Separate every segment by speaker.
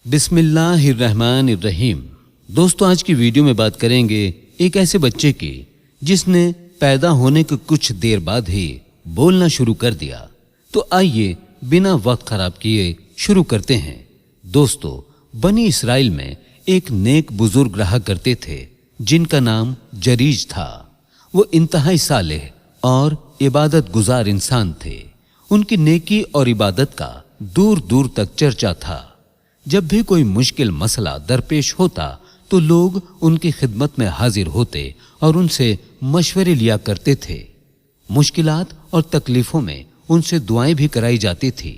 Speaker 1: बिस्मिल्लाहिर्रहमानिर्रहीम। दोस्तों, आज की वीडियो में बात करेंगे एक ऐसे बच्चे की जिसने पैदा होने के कुछ देर बाद ही बोलना शुरू कर दिया। तो आइए बिना वक्त खराब किए शुरू करते हैं। दोस्तों, बनी इसराइल में एक नेक बुजुर्ग रहा करते थे जिनका नाम जरीज था। वो इंतहाई सालेह और इबादत गुजार इंसान थे। उनकी नेकी और इबादत का दूर दूर तक चर्चा था। जब भी कोई मुश्किल मसला दरपेश होता तो लोग उनकी खिदमत में हाजिर होते और उनसे मशवरे लिया करते थे। मुश्किलात और तकलीफों में उनसे दुआएं भी कराई जाती थी।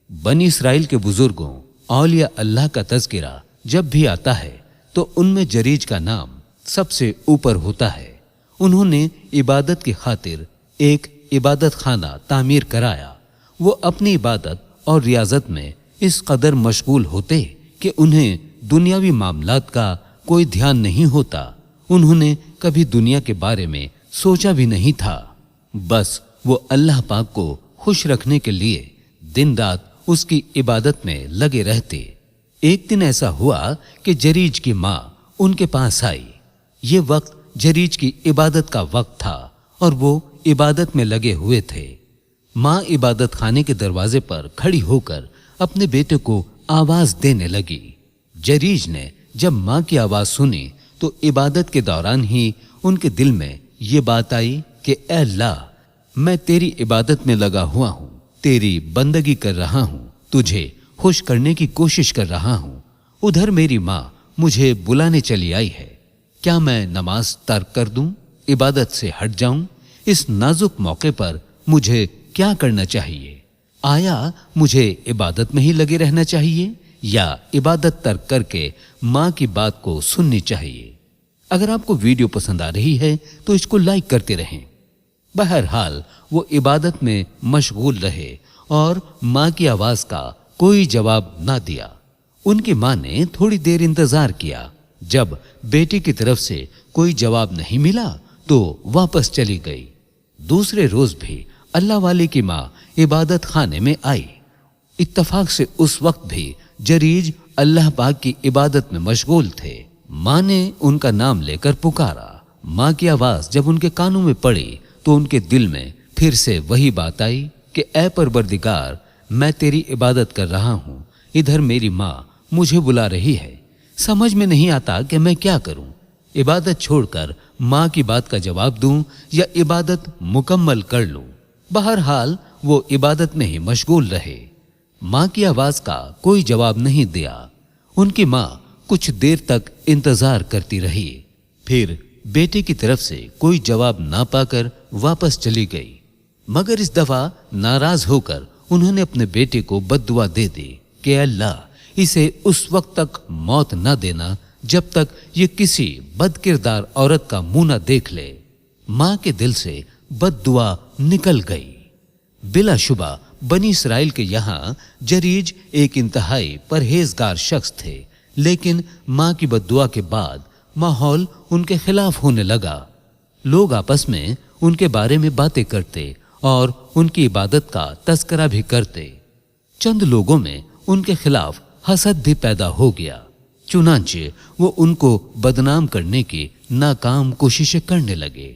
Speaker 1: बनी इसराइल के बुजुर्गों औलिया अल्लाह का तज़किरा जब भी आता है तो उनमें जरीज का नाम सबसे ऊपर होता है। उन्होंने इबादत की खातिर एक इबादत खाना तामीर कराया। वो अपनी इबादत और रियाजत में इस कदर मशगूल होते कि उन्हें दुनियावी मामलात का कोई ध्यान नहीं होता। उन्होंने कभी दुनिया के बारे में सोचा भी नहीं था। बस वो अल्लाह पाक को खुश रखने के लिए दिन रात उसकी इबादत में लगे रहते। एक दिन ऐसा हुआ कि जरीज की माँ उनके पास आई। ये वक्त जरीज की इबादत का वक्त था और वो इबादत में लगे हुए थे। माँ इबादत खाने के दरवाजे पर खड़ी होकर अपने बेटे को आवाज देने लगी। जरीज ने जब माँ की आवाज सुनी तो इबादत के दौरान ही उनके दिल में ये बात आई कि ऐ अल्लाह, मैं तेरी इबादत में लगा हुआ हूँ, तेरी बंदगी कर रहा हूँ, तुझे खुश करने की कोशिश कर रहा हूँ। उधर मेरी माँ मुझे बुलाने चली आई है। क्या मैं नमाज तर्क कर दूं, इबादत से हट जाऊं? इस नाजुक मौके पर मुझे क्या करना चाहिए? आया मुझे इबादत में ही लगे रहना चाहिए या इबादत तर्क करके माँ की बात को सुननी चाहिए? अगर आपको वीडियो पसंद आ रही है तो इसको लाइक करते रहें। बहरहाल वो इबादत में मशगूल रहे और माँ की आवाज का कोई जवाब ना दिया। उनकी माँ ने थोड़ी देर इंतजार किया। जब बेटी की तरफ से कोई जवाब नहीं मिला तो वापस चली गई। दूसरे रोज भी अल्लाह वाले की माँ इबादत खाने में आई। इत्तफाक से उस वक्त भी जरीज अल्लाह पाक की इबादत में मशगूल थे। माँ ने उनका नाम लेकर पुकारा। माँ की आवाज जब उनके कानों में पड़ी तो उनके दिल में फिर से वही बात आई कि ऐ परवरदिगार, मैं तेरी इबादत कर रहा हूँ, इधर मेरी माँ मुझे बुला रही है। समझ में नहीं आता कि मैं क्या करूं। इबादत छोड़कर माँ की बात का जवाब दूं या इबादत मुकम्मल कर लूं। बहरहाल वो इबादत में ही मशगूल रहे। माँ की आवाज का कोई जवाब नहीं दिया। उनकी माँ कुछ देर तक इंतजार करती रही। फिर बेटे की तरफ से कोई जवाब ना पाकर वापस चली गई। मगर इस दफा नाराज होकर उन्होंने अपने बेटे को बद्दुआ दे दी कि अल्लाह, इसे उस वक्त तक मौत न देना जब तक ये किसी बदकिरदार औरत का मुंह न देख ले। माँ के दिल से बद्दुआ निकल गई। बिलाशुबा बनी इसराइल के यहाँ जरीज एक इंतहाई परहेजगार शख्स थे, लेकिन माँ की बद्दुआ के बाद माहौल उनके खिलाफ होने लगा। लोग आपस में उनके बारे में बातें करते और उनकी इबादत का तस्करा भी करते। चंद लोगों में उनके खिलाफ हसद भी पैदा हो गया। चुनांचे वो उनको बदनाम करने की नाकाम कोशिशें करने लगे।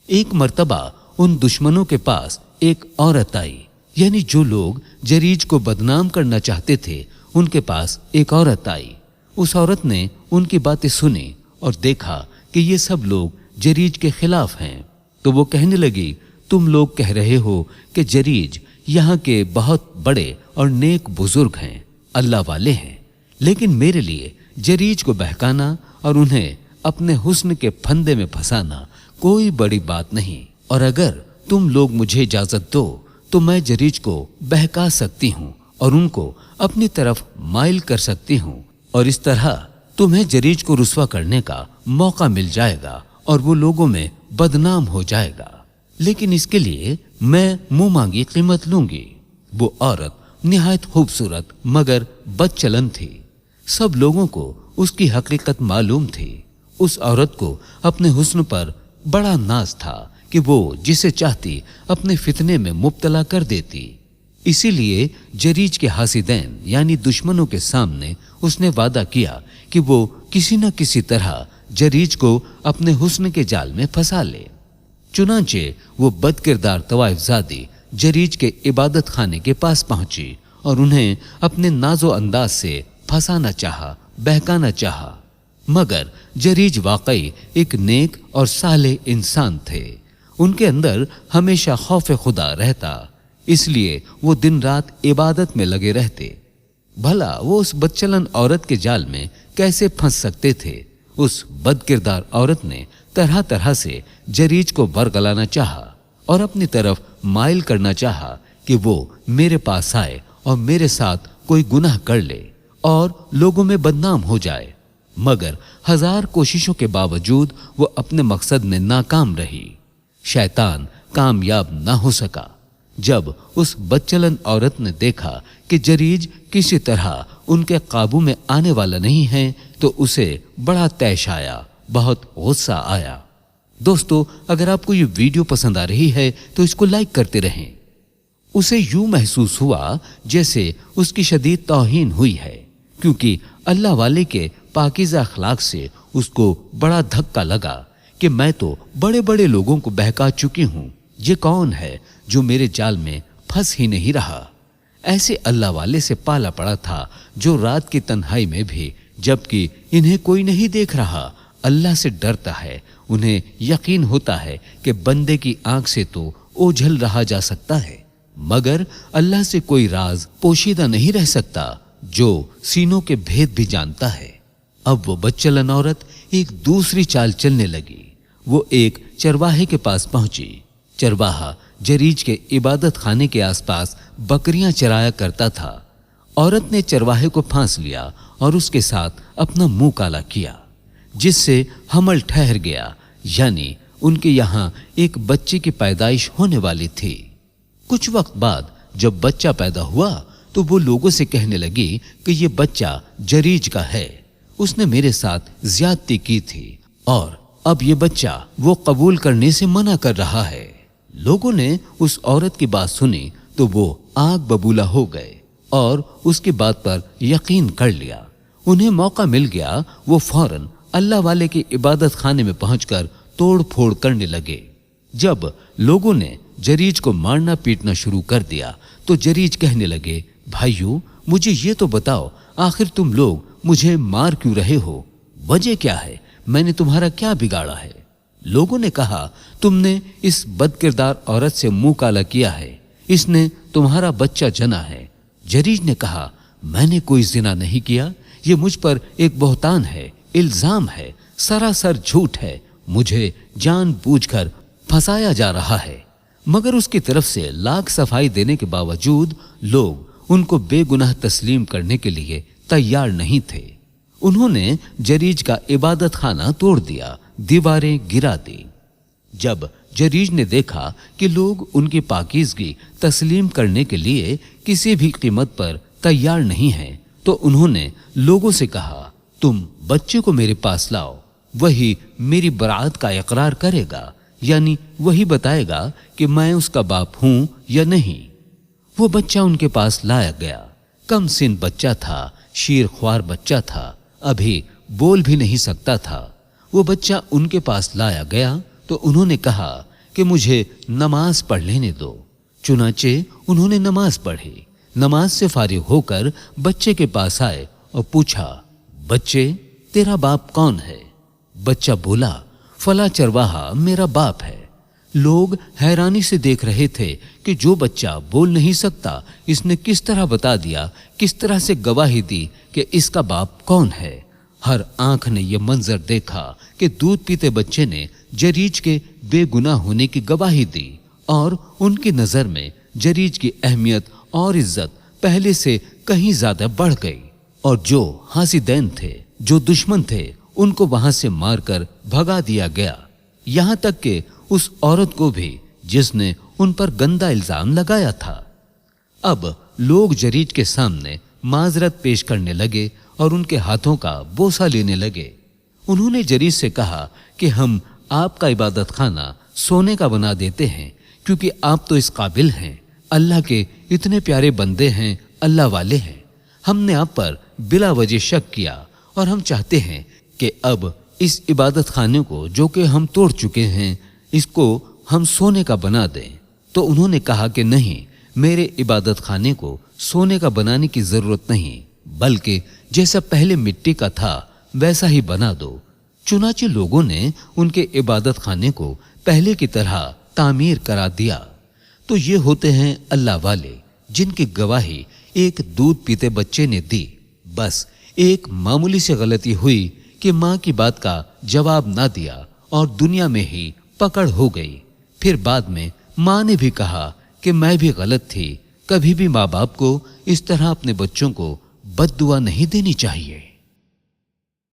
Speaker 1: एक मर्तबा उन दुश्मनों के पास एक औरत आई, यानी जो लोग जरीज को बदनाम करना चाहते थे उनके पास एक औरत आई। उस औरत ने उनकी बातें सुनी और देखा कि ये सब लोग जरीज के खिलाफ हैं। तो वो कहने लगी, तुम लोग कह रहे हो कि जरीज यहाँ के बहुत बड़े और नेक बुजुर्ग हैं, अल्लाह वाले हैं, लेकिन मेरे लिए जरीज को बहकाना और उन्हें अपने हुस्न के फंदे में फंसाना कोई बड़ी बात नहीं। और अगर तुम लोग मुझे इजाजत दो तो मैं जरीज को बहका सकती हूँ और उनको अपनी तरफ माइल कर सकती हूँ, और इस तरह तुम्हें जरीज को रुस्वा करने का मौका मिल जाएगा और वो लोगों में बदनाम हो जाएगा। लेकिन इसके लिए मैं मुंह मांगी कीमत लूंगी। वो औरत निहायत खूबसूरत मगर बदचलन थी। सब लोगों को उसकी हकीकत मालूम थी। उस औरत को अपने हुस्न पर बड़ा नाज था कि वो जिसे चाहती अपने फितने में मुब्तला कर देती। इसीलिए जरीज के हासिदैन यानी दुश्मनों के सामने उसने वादा किया कि वो किसी न किसी तरह जरीज को अपने हुस्न के जाल में फंसा ले। चुनांचे वो बदकिरदार तवाइफजादी जरीज के इबादत खाने के पास पहुंची और उन्हें अपने नाजो अंदाज से फंसाना चाहा, बहकाना चाहा। मगर जरीज वाकई एक नेक और साले इंसान थे। उनके अंदर हमेशा खौफ खुदा रहता, इसलिए वो दिन रात इबादत में लगे रहते। भला वो उस बदचलन औरत के जाल में कैसे फंस सकते थे? उस बदकिरदार औरत ने तरह तरह से जरीज को बरगलाना चाहा और अपनी तरफ माइल करना चाहा कि वो मेरे पास आए और मेरे साथ कोई गुनाह कर ले और लोगों में बदनाम हो जाए। मगर हजार कोशिशों के बावजूद वो अपने मकसद में नाकाम रही। शैतान कामयाब ना हो सका। जब उस बदचलन औरत ने देखा कि जरीज किसी तरह उनके काबू में आने वाला नहीं है तो उसे बड़ा तैश आया, बहुत गुस्सा आया। दोस्तों, अगर आपको ये वीडियो पसंद आ रही है तो इसको लाइक करते रहें। उसे यूं महसूस हुआ जैसे उसकी शदीद तौहीन हुई है, क्योंकि अल्लाह वाले के पाकीज़ा अखलाक से उसको बड़ा धक्का लगा कि मैं तो बड़े बड़े लोगों को बहका चुकी हूं, ये कौन है जो मेरे जाल में फंस ही नहीं रहा। ऐसे अल्लाह वाले से पाला पड़ा था जो रात की तन्हाई में भी, जबकि इन्हें कोई नहीं देख रहा, अल्लाह से डरता है। उन्हें यकीन होता है कि बंदे की आंख से तो ओझल रहा जा सकता है, मगर अल्लाह से कोई राज पोशीदा नहीं रह सकता जो सीनों के भेद भी जानता है। अब वो बदचलन औरत एक दूसरी चाल चलने लगी। वो एक चरवाहे के पास पहुंची। चरवाहा जरीज के इबादत खाने के आसपास बकरियां चराया करता था। औरत ने चरवाहे को फांस लिया और उसके साथ अपना मुंह काला किया, जिससे हमल ठहर गया, यानी उनके यहाँ एक बच्चे की पैदाइश होने वाली थी। कुछ वक्त बाद जब बच्चा पैदा हुआ तो वो लोगों से कहने लगी कि ये बच्चा जरीज का है, उसने मेरे साथ ज्यादती की थी और अब ये बच्चा वो कबूल करने से मना कर रहा है। लोगों ने उस औरत की बात सुनी तो वो आग बबूला हो गए और उसकी बात पर यकीन कर लिया। उन्हें मौका मिल गया, वो फौरन अल्लाह वाले की इबादत खाने में पहुंचकर तोड़ फोड़ करने लगे। जब लोगों ने जरीज को मारना पीटना शुरू कर दिया तो जरीज कहने लगे, भाइयों, मुझे ये तो बताओ, आखिर तुम लोग मुझे मार क्यों रहे हो? वजह क्या है? मैंने तुम्हारा क्या बिगाड़ा है? लोगों ने कहा, तुमने इस बदकिरदार औरत से मुंह काला किया है, इसने तुम्हारा बच्चा जना है। जरीज ने कहा, मैंने कोई जिना नहीं किया, ये मुझ पर एक बहतान है, इल्जाम है, सरासर झूठ है, मुझे जानबूझकर फंसाया जा रहा है। मगर उसकी तरफ से लाख सफाई देने के बावजूद लोग उनको बेगुनाह तस्लीम करने के लिए तैयार नहीं थे। उन्होंने जरीज का इबादत खाना तोड़ दिया, दीवारें गिरा दी। जब जरीज ने देखा कि लोग उनकी पाकीज़गी तस्लीम करने के लिए किसी भी कीमत पर तैयार नहीं हैं, तो उन्होंने लोगों से कहा, तुम बच्चे को मेरे पास लाओ, वही मेरी बरात का इकरार करेगा, यानी वही बताएगा कि मैं उसका बाप हूं या नहीं। वो बच्चा उनके पास लाया गया। कम सिन बच्चा था, शीर ख्वार बच्चा था, अभी बोल भी नहीं सकता था। वो बच्चा उनके पास लाया गया तो उन्होंने कहा कि मुझे नमाज पढ़ लेने दो। चुनाचे उन्होंने नमाज पढ़ी। नमाज से फारिग होकर बच्चे के पास आए और पूछा, बच्चे, तेरा बाप कौन है? बच्चा बोला, फला चरवाहा मेरा बाप है। लोग हैरानी से देख रहे थे कि जो बच्चा बोल नहीं सकता, इसने किस तरह बता दिया, किस तरह से गवाही दी कि इसका बाप कौन है। हर आंख ने यह मंजर देखा कि दूध पीते बच्चे ने जरीज के बेगुनाह होने की गवाही दी और उनकी नजर में जरीज की अहमियत और इज्जत पहले से कहीं ज्यादा बढ़ गई। और जो हासिदैन थे, जो दुश्मन थे, उनको वहां से मारकर भगा दिया गया। यहां तक कि उस औरत को भी जिसने उन पर गंदा इल्जाम लगाया था। अब लोग जरीज के सामने माजरत पेश करने लगे और उनके हाथों का बोसा लेने लगे। उन्होंने जरीज से कहा कि हम आपका इबादत खाना सोने का बना देते हैं, क्योंकि आप तो इस काबिल हैं। अल्लाह के इतने प्यारे बंदे हैं, अल्लाह वाले हैं। हमने आप पर बिला वजह शक किया और हम चाहते हैं कि अब इस इबादत खाने को जो कि हम तोड़ चुके हैं, इसको हम सोने का बना दें। तो उन्होंने कहा कि नहीं, मेरे इबादत खाने को सोने का बनाने की जरूरत नहीं, बल्कि जैसा पहले मिट्टी का था वैसा ही बना दो। चुनाचे लोगों ने उनके इबादत खाने को पहले की तरह तामीर करा दिया। तो ये होते हैं अल्लाह वाले, जिनकी गवाही एक दूध पीते बच्चे ने दी। बस एक मामूली सी गलती हुई कि माँ की बात का जवाब ना दिया और दुनिया में ही पकड़ हो गई। फिर बाद में माँ ने भी कहा कि मैं भी गलत थी। कभी भी माँ बाप को इस तरह अपने बच्चों को बद्दुआ नहीं देनी चाहिए।